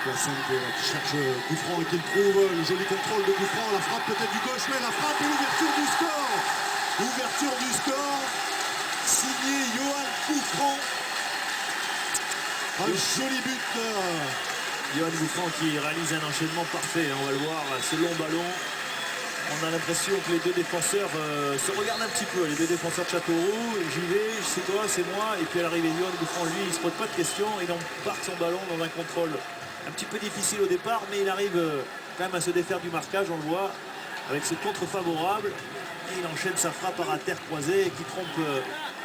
Poisson qui cherche Gouffran et qui le trouve. Le joli contrôle de Gouffran. La frappe peut-être du gauche, mais la frappe et l'ouverture du score. Ouverture du score. Signé Johan Gouffran. Un joli but. Johan Gouffran qui réalise un enchaînement parfait. On va le voir, ce long ballon. On a l'impression que les deux défenseurs se regardent un petit peu. Les deux défenseurs de Châteauroux, j'y vais, c'est toi, c'est moi. Et puis à l'arrivée, Johan Gouffran, lui, il ne se pose pas de questions. Il embarque son ballon dans un contrôle un petit peu difficile au départ, mais il arrive quand même à se défaire du marquage, on le voit, avec ce contre favorable. Et il enchaîne sa frappe à terre croisée qui trompe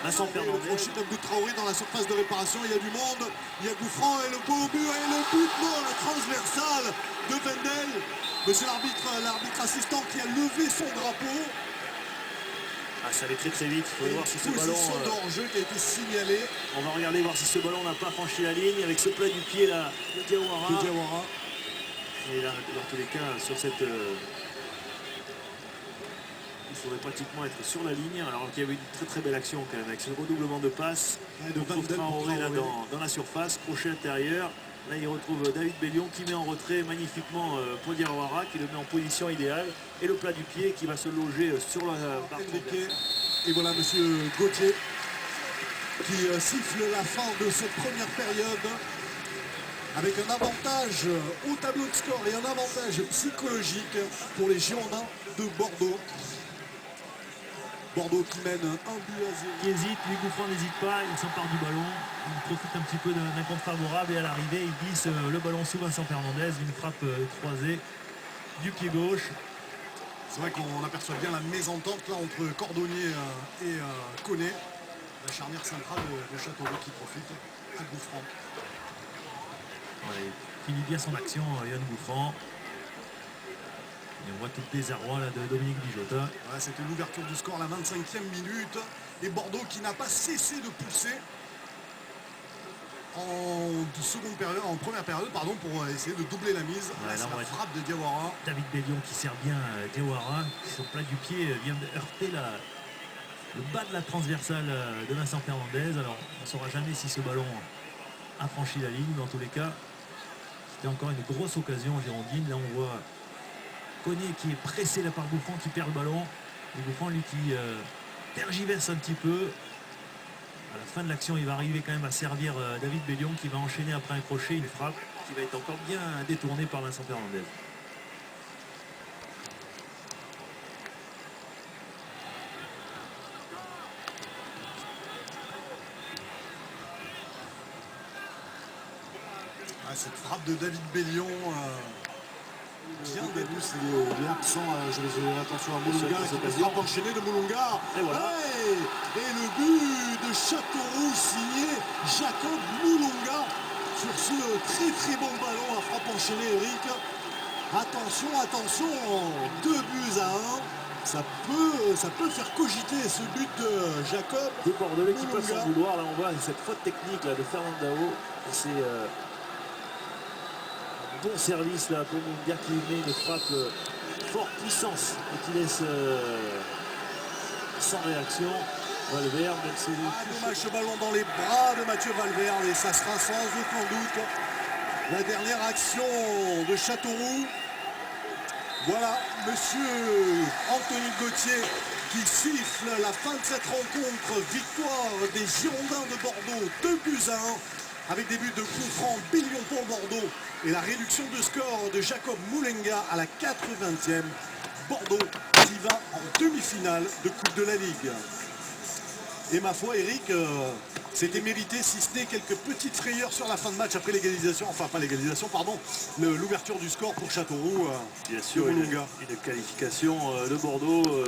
Vincent Fernandez. Le crochet d'Abdou Traoré dans la surface de réparation. Il y a du monde. Il y a Gouffran et le beau but et le but, non, le transversal de Wendel. Monsieur l'arbitre assistant qui a levé son drapeau. Ah, ça allait très très vite. Il faut voir si ce ballon. De hors-jeu qui a été signalé. On va regarder voir si ce ballon n'a pas franchi la ligne avec ce plat du pied là de Diawara. Et là, dans tous les cas, sur cette. Il faudrait pratiquement être sur la ligne. Alors qu'il y avait une très très belle action quand même avec ce redoublement de passes. De Traoré là dans la surface, crochet intérieur. Là, il retrouve David Bellion qui met en retrait magnifiquement pour Diawara, qui le met en position idéale. Et le plat du pied qui va se loger sur la barre. Et voilà monsieur Gauthier qui siffle la fin de cette première période avec un avantage au tableau de score et un avantage psychologique pour les Girondins de Bordeaux. Bordeaux qui mène 1 but à 0. Qui hésite, lui Gouffran n'hésite pas, il s'empare du ballon, il profite un petit peu d'un contre favorable et à l'arrivée il glisse le ballon sous Vincent Fernandez, une frappe croisée du pied gauche. C'est vrai qu'on aperçoit bien la mésentente là entre Cordonnier et Koné. La charnière centrale de Châteauroux qui profite à Gouffran. Ouais, il finit bien son action, Johan Gouffran. Et on voit tout le désarroi là, de Dominique Bijotta. Ouais, c'était l'ouverture du score à la 25e minute. Et Bordeaux qui n'a pas cessé de pousser en première période pour essayer de doubler la mise. Ouais, là, c'est la frappe de Diawara. David Bellion qui sert bien Diawara. Son plat du pied vient de heurter le bas de la transversale de Vincent Fernandez. Alors on ne saura jamais si ce ballon a franchi la ligne. Dans tous les cas, c'était encore une grosse occasion girondine. Là on voit Koné qui est pressé là par Gouffran qui perd le ballon. Et Gouffran lui qui tergiverse un petit peu. À la fin de l'action, il va arriver quand même à servir David Bellion qui va enchaîner après un crochet, une frappe qui va être encore bien détournée par Vincent Fernandez. Ah, cette frappe de David Bellion. Bien c'est l'accent, je vais faire attention à Moulunga qui frappe enchaînée de Moulunga. Et voilà. Et le but de Châteauroux signé Jacob Moulunga sur ce très très bon ballon à frappe enchaînée, Eric. Attention, 2 buts à 1. Ça peut faire cogiter ce but de Jacob. Deux Bordelais qui passent sans vouloir. Là on voit cette faute technique là, de Fernandao. C'est bon service là pour Moulunga qui met une frappe forte puissance et qui laisse sans réaction Valverde. Dommage ce ballon dans les bras de Mathieu Valverde et ça sera sans aucun doute la dernière action de Châteauroux. Voilà monsieur Anthony Gauthier qui siffle la fin de cette rencontre. Victoire des Girondins de Bordeaux, 2 buts à 1 avec des buts de Gouffran, Bellion pour Bordeaux et la réduction de score de Jacob Moulunga à la 80e. Bordeaux qui va en demi-finale de Coupe de la Ligue. Et ma foi, Eric, c'était mérité, si ce n'est quelques petites frayeurs sur la fin de match après l'égalisation, enfin pas l'égalisation, pardon, l'ouverture du score pour Châteauroux. Bien sûr, une qualification de Bordeaux